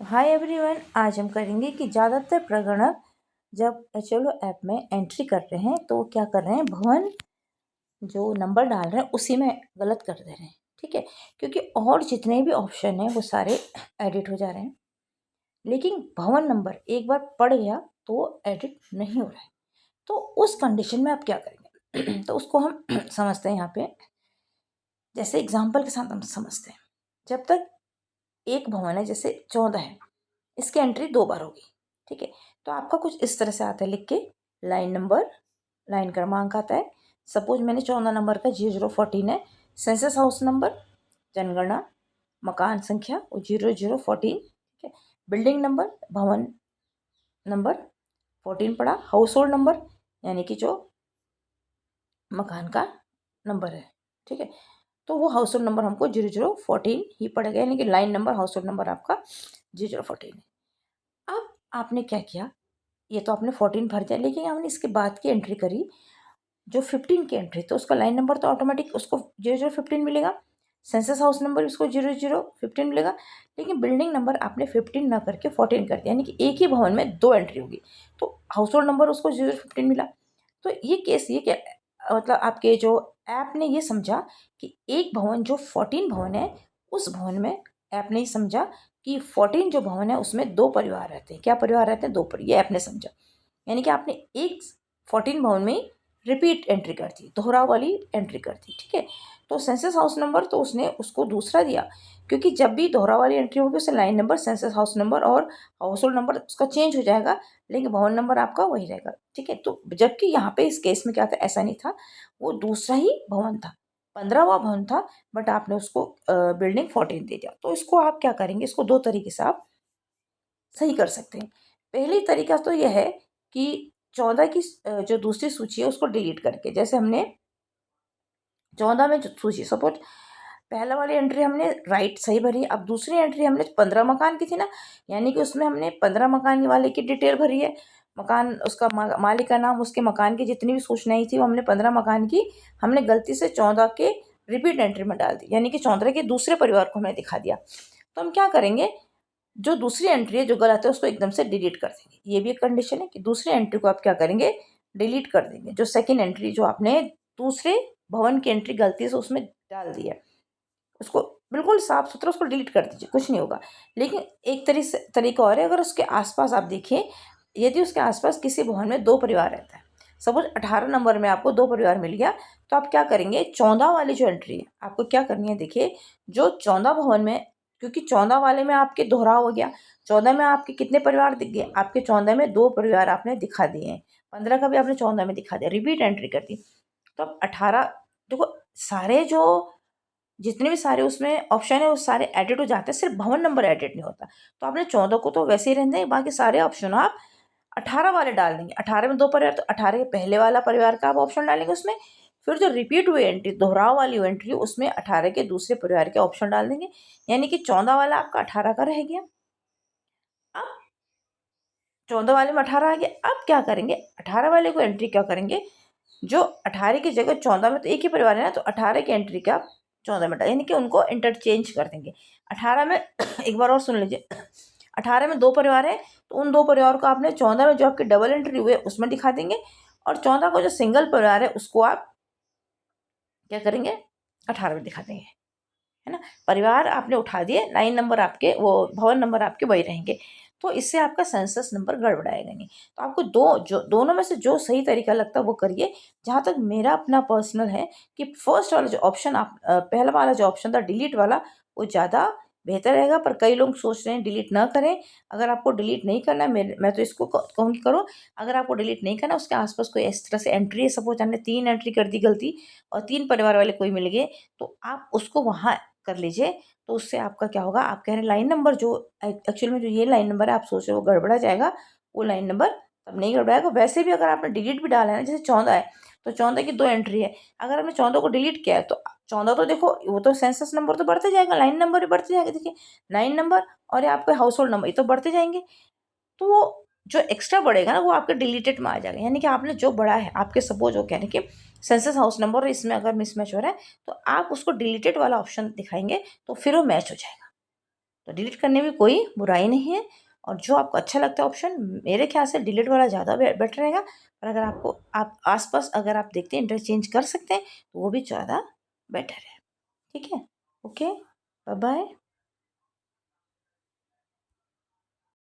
Hi everyone, आज हम करेंगे कि ज़्यादातर प्रगणक जब एचएलओ ऐप में एंट्री कर रहे हैं तो क्या कर रहे हैं, भवन जो नंबर डाल रहे हैं उसी में गलत कर दे रहे हैं। ठीक है, क्योंकि और जितने भी ऑप्शन हैं वो सारे एडिट हो जा रहे हैं, लेकिन भवन नंबर एक बार पड़ गया तो एडिट नहीं हो रहा है। तो उस कंडीशन में आप क्या करेंगे तो उसको हम समझते हैं यहाँ पे, जैसे एग्जाम्पल के साथ हम समझते हैं। जब तक एक भवन है, जैसे 14 है, इसकी एंट्री 2 बार होगी। ठीक है, तो आपका कुछ इस तरह से आता है लिख के, लाइन नंबर, लाइन क्रमांक आता है। सपोज मैंने 14 नंबर का 0014 है, सेंसस हाउस नंबर, जनगणना, मकान संख्या वो 0014। ठीक है, बिल्डिंग नंबर, भवन नंबर 14 पड़ा, हाउस होल्ड नंबर यानी कि जो मकान का नंबर है। ठीक है, तो वो हाउस होल्ड नंबर हमको 0014 ही पड़ेगा, यानी कि line number, house hold number आपका 0014 है। अब आपने क्या किया, ये तो आपने 14 भर दिया, लेकिन हमने इसके बाद की एंट्री करी जो 15 की एंट्री, तो उसका लाइन नंबर तो ऑटोमेटिक उसको 0015 मिलेगा, सेंसस हाउस नंबर उसको 0015 मिलेगा, लेकिन बिल्डिंग नंबर आपने 15 ना करके 14 कर दिया, यानी कि एक ही भवन में 2 एंट्री होगी, तो हाउस होल्ड नंबर उसको 0015 मिला। तो ये केस, ये क्या मतलब, आपके जो ऐप ने ये समझा कि एक भवन जो 14 भवन है, उस भवन में ऐप ने ये समझा कि 14 जो भवन है उसमें 2 परिवार रहते हैं। क्या परिवार रहते हैं? 2 परिवार, ये ऐप ने समझा। यानी कि आपने एक 14 भवन में रिपीट एंट्री कर दी, दोहराव वाली एंट्री कर दी। ठीक है, तो सेंसस हाउस नंबर तो उसने उसको दूसरा दिया, क्योंकि जब भी दोहराव वाली एंट्री होगी उससे line number, census house number और हाउस होल्ड नंबर उसका चेंज हो जाएगा, लेकिन भवन नंबर आपका वही रहेगा। ठीक है, तो जबकि यहाँ पे इस केस में क्या था, ऐसा नहीं था, वो दूसरा ही भवन था, 15वां भवन था, बट आपने उसको बिल्डिंग 14 दे दिया। तो इसको आप क्या करेंगे, इसको 2 तरीके से आप सही कर सकते हैं। पहली तरीका तो यह है कि 14 की जो दूसरी सूची है उसको डिलीट करके, जैसे हमने 14 में जो सूची, सपोज पहला वाली एंट्री हमने राइट सही भरी, अब दूसरी एंट्री हमने 15 मकान की थी ना, यानी कि उसमें हमने 15 मकान वाले की डिटेल भरी है, मकान उसका मालिक का नाम, उसके मकान की जितनी भी सूचनाएं थी वो हमने 15 मकान की हमने गलती से 14 के रिपीट एंट्री में डाल दी, यानी कि 14 के दूसरे परिवार को हमने दिखा दिया। तो हम क्या करेंगे, जो दूसरी एंट्री है जो गलत है उसको एकदम से डिलीट कर देंगे। ये भी एक कंडीशन है कि दूसरी एंट्री को आप क्या करेंगे, डिलीट कर देंगे। जो सेकंड एंट्री जो आपने दूसरे भवन की एंट्री गलती से उसमें डाल दी है, उसको बिल्कुल साफ सुथरा उसको डिलीट कर दीजिए, कुछ नहीं होगा। लेकिन एक तरीका और है, अगर उसके आसपास आप देखिए, यदि उसके आसपास किसी भवन में 2 परिवार रहता है, सपोज 18 नंबर में आपको 2 परिवार मिल गया, तो आप क्या करेंगे, 14 वाली जो एंट्री है आपको क्या करनी है, देखिए जो 14 भवन में, क्योंकि 14 वाले में आपके दोहराव हो गया, 14 में आपके कितने परिवार दिख गए, आपके 14 में 2 परिवार आपने दिखा दिए हैं, 15 का भी आपने 14 में दिखा दिया, रिपीट एंट्री कर दी। तो अब 18, देखो सारे जो जितने भी सारे उसमें ऑप्शन है वो सारे एडिट हो जाते हैं, सिर्फ भवन नंबर एडिट नहीं होता। तो आपने 14 को तो वैसे ही रहने देंगे, बाकी सारे ऑप्शन आप 18 वाले डाल देंगे। 18 में 2 परिवार, तो 18 के पहले वाला परिवार का आप ऑप्शन डालेंगे उसमें, फिर जो रिपीट हुई एंट्री, दोहराव वाली एंट्री, उसमें 18 के दूसरे परिवार के ऑप्शन डाल देंगे, यानी कि 14 वाला आपका 18 का रह गया। अब 14 वाले में 18 आ गया, अब क्या करेंगे, 18 वाले को एंट्री क्या करेंगे, जो 18 की जगह 14 में तो एक ही परिवार है ना, तो 18 की एंट्री का 14 में डाल, यानी कि उनको इंटरचेंज कर देंगे। 18 में एक बार और सुन लीजिए, 18 में 2 परिवार है, तो उन 2 परिवार को आपने 14 में जो आपकी डबल एंट्री हुई है उसमें दिखा देंगे, और 14 को जो सिंगल परिवार है उसको आप क्या करेंगे, 18 में दिखा देंगे, है ना। परिवार आपने उठा दिए, लाइन नंबर आपके, वो भवन नंबर आपके वही रहेंगे, तो इससे आपका सेंसस नंबर गड़बड़ाएगा नहीं। तो आपको दोनों में से जो सही तरीका लगता है वो करिए। जहाँ तक मेरा अपना पर्सनल है कि फर्स्ट वाला जो ऑप्शन आप पहला वाला जो ऑप्शन था डिलीट वाला, वो ज़्यादा बेहतर रहेगा, पर कई लोग सोच रहे हैं डिलीट ना करें। अगर आपको डिलीट नहीं करना है, मैं तो इसको कहूँगी करो। अगर आपको डिलीट नहीं करना, उसके आसपास कोई इस तरह से एंट्री है, सपोज हमने 3 एंट्री कर दी गलती और 3 परिवार वाले कोई मिल गए, तो आप उसको वहाँ कर लीजिए। तो उससे आपका क्या होगा, आप कह रहे हैं लाइन नंबर जो एक्चुअल में जो ये लाइन नंबर है आप सोच रहे हो वो गड़बड़ा जाएगा, वो लाइन नंबर तब नहीं गड़बड़ाएगा। वैसे भी अगर आपने डिलीट भी डाला है ना, जैसे 14 है तो 14 की 2 एंट्री है, अगर आपने 14 को डिलीट किया है तो 14 तो देखो वो तो सेंसस नंबर तो बढ़ते जाएगा, लाइन नंबर भी बढ़ते जाएगा। देखिए लाइन नंबर और ये आपके हाउस होल्ड नंबर ये तो बढ़ते जाएंगे, तो वो जो एक्स्ट्रा बढ़ेगा ना वो आपके डिलीटेड में आ जाएगा, यानी कि आपने जो बढ़ा है आपके, सपोज वो कहने कि सेंसस हाउस नंबर, इसमें अगर मिसमैच हो रहा है तो आप उसको डिलीटेड वाला ऑप्शन दिखाएंगे तो फिर वो मैच हो जाएगा। तो डिलीट करने में कोई बुराई नहीं है। और जो आपको अच्छा लगता है ऑप्शन, मेरे ख्याल से डिलीट वाला ज़्यादा बेटर रहेगा। पर अगर आपको आप आसपास अगर आप देखते हैं इंटरचेंज कर सकते हैं तो वो भी ज़्यादा बेटर है। ठीक है, ओके, बाय बाय।